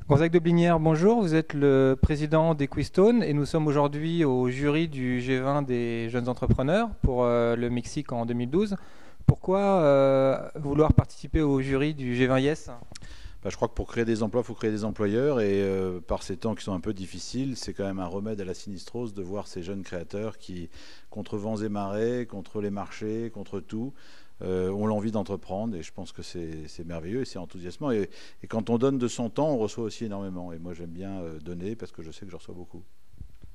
Gonzague de Blinière, bonjour. Vous êtes le président d'Equistone et nous sommes aujourd'hui au jury du G20 des jeunes entrepreneurs pour le Mexique en 2012. Pourquoi vouloir participer au jury du G20 Yes? Je crois que pour créer des emplois, il faut créer des employeurs et par ces temps qui sont un peu difficiles, c'est quand même un remède à la sinistrose de voir ces jeunes créateurs qui, contre vents et marées, contre les marchés, contre tout, ont l'envie d'entreprendre et je pense que c'est merveilleux et c'est enthousiasmant. Et quand on donne de son temps, on reçoit aussi énormément. Et moi, j'aime bien donner parce que je sais que je reçois beaucoup.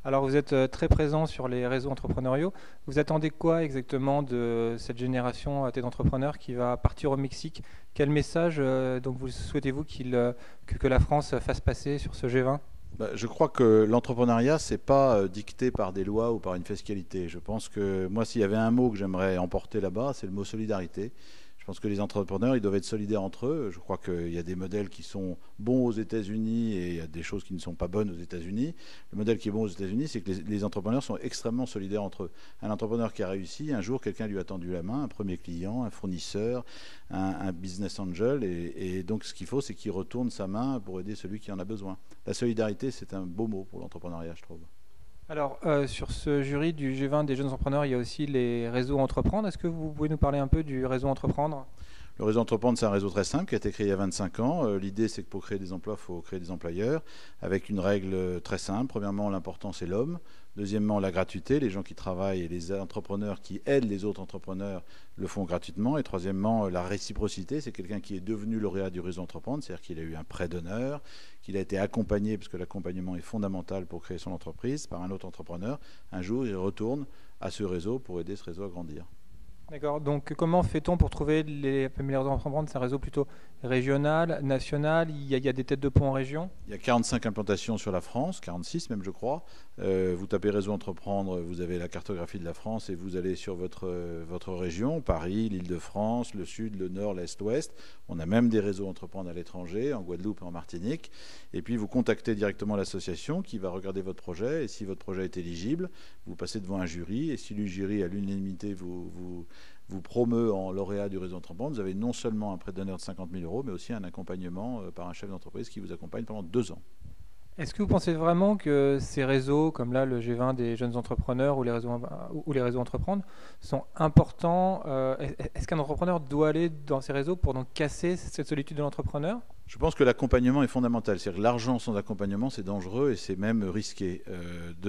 Alors vous êtes très présent sur les réseaux entrepreneuriaux. Vous attendez quoi exactement de cette génération d'entrepreneurs qui va partir au Mexique? Quel message donc vous souhaitez-vous que la France fasse passer sur ce G20? Je crois que l'entrepreneuriat, c'est pas dicté par des lois ou par une fiscalité. Je pense que moi, s'il y avait un mot que j'aimerais emporter là-bas, c'est le mot solidarité. Je pense que les entrepreneurs, ils doivent être solidaires entre eux. Je crois qu'il y a des modèles qui sont bons aux États-Unis et il y a des choses qui ne sont pas bonnes aux États-Unis. Le modèle qui est bon aux États-Unis, c'est que les entrepreneurs sont extrêmement solidaires entre eux. Un entrepreneur qui a réussi, un jour, quelqu'un lui a tendu la main, un premier client, un fournisseur, un business angel. Et donc, ce qu'il faut, c'est qu'il retourne sa main pour aider celui qui en a besoin. La solidarité, c'est un beau mot pour l'entrepreneuriat, je trouve. Alors, sur ce jury du G20 des jeunes entrepreneurs, il y a aussi les réseaux Entreprendre. Est-ce que vous pouvez nous parler un peu du réseau Entreprendre? Le réseau Entreprendre, c'est un réseau très simple qui a été créé il y a 25 ans. L'idée, c'est que pour créer des emplois, il faut créer des employeurs avec une règle très simple. Premièrement, l'important, c'est l'homme. Deuxièmement, la gratuité. Les gens qui travaillent et les entrepreneurs qui aident les autres entrepreneurs le font gratuitement. Et troisièmement, la réciprocité. C'est quelqu'un qui est devenu lauréat du réseau Entreprendre, c'est-à-dire qu'il a eu un prêt d'honneur, qu'il a été accompagné, parce que l'accompagnement est fondamental pour créer son entreprise, par un autre entrepreneur. Un jour, il retourne à ce réseau pour aider ce réseau à grandir. D'accord. Donc, comment fait-on pour trouver les réseaux Entreprendre? C'est un réseau plutôt régional, national. Il y a des têtes de pont en région? Il y a 45 implantations sur la France, 46 même je crois. Vous tapez réseau entreprendre, vous avez la cartographie de la France et vous allez sur votre région, Paris, l'Île-de-France, le Sud, le Nord, l'Est, l'Ouest. On a même des réseaux entreprendre à l'étranger, en Guadeloupe et en Martinique. Et puis vous contactez directement l'association qui va regarder votre projet et si votre projet est éligible, vous passez devant un jury et si le jury à l'unanimité vous promeut en lauréat du réseau Entreprendre, vous avez non seulement un prêt d'honneur de 50 000 euros, mais aussi un accompagnement par un chef d'entreprise qui vous accompagne pendant 2 ans. Est-ce que vous pensez vraiment que ces réseaux, comme là le G20 des jeunes entrepreneurs ou les réseaux Entreprendre, sont importants? Est-ce qu'un entrepreneur doit aller dans ces réseaux pour donc casser cette solitude de l'entrepreneur? Je pense que l'accompagnement est fondamental. C'est-à-dire que l'argent sans accompagnement, c'est dangereux et c'est même risqué.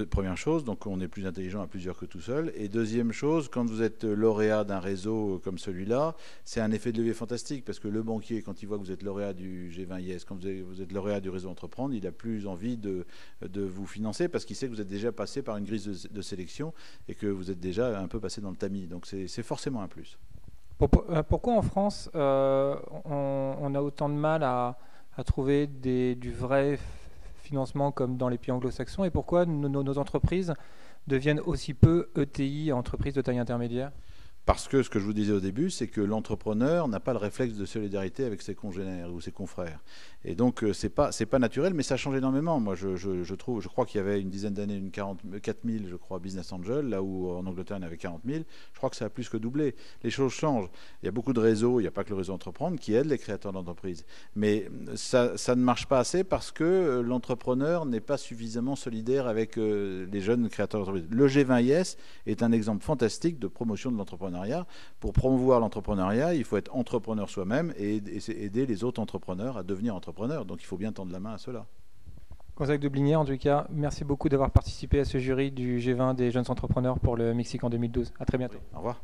Première chose, donc on est plus intelligent à plusieurs que tout seul. Et deuxième chose, quand vous êtes lauréat d'un réseau comme celui-là, c'est un effet de levier fantastique parce que le banquier, quand il voit que vous êtes lauréat du G20 IS, quand vous êtes lauréat du réseau Entreprendre, il a plus envie de vous financer parce qu'il sait que vous êtes déjà passé par une grille de sélection et que vous êtes déjà un peu passé dans le tamis. Donc c'est forcément un plus. Pourquoi en France, on a autant de mal à trouver du vrai financement comme dans les pays anglo-saxons et pourquoi nos entreprises deviennent aussi peu ETI, entreprises de taille intermédiaire? Parce que ce que je vous disais au début, c'est que l'entrepreneur n'a pas le réflexe de solidarité avec ses congénères ou ses confrères. Et donc, c'est pas naturel, mais ça change énormément. Moi, je crois qu'il y avait une dizaine d'années, 4 000, je crois, business angels, là où en Angleterre, il y en avait 40 000. Je crois que ça a plus que doublé. Les choses changent. Il y a beaucoup de réseaux, il n'y a pas que le réseau Entreprendre, qui aide les créateurs d'entreprises. Mais ça ne marche pas assez parce que l'entrepreneur n'est pas suffisamment solidaire avec les jeunes créateurs d'entreprises. Le G20 IS est un exemple fantastique de promotion de l'entrepreneuriat. Pour promouvoir l'entrepreneuriat, il faut être entrepreneur soi-même et aider les autres entrepreneurs à devenir entrepreneurs. Donc il faut bien tendre la main à cela. Gonzague de Blinière, en tout cas, merci beaucoup d'avoir participé à ce jury du G20 des jeunes entrepreneurs pour le Mexique en 2012. À très bientôt. Au revoir.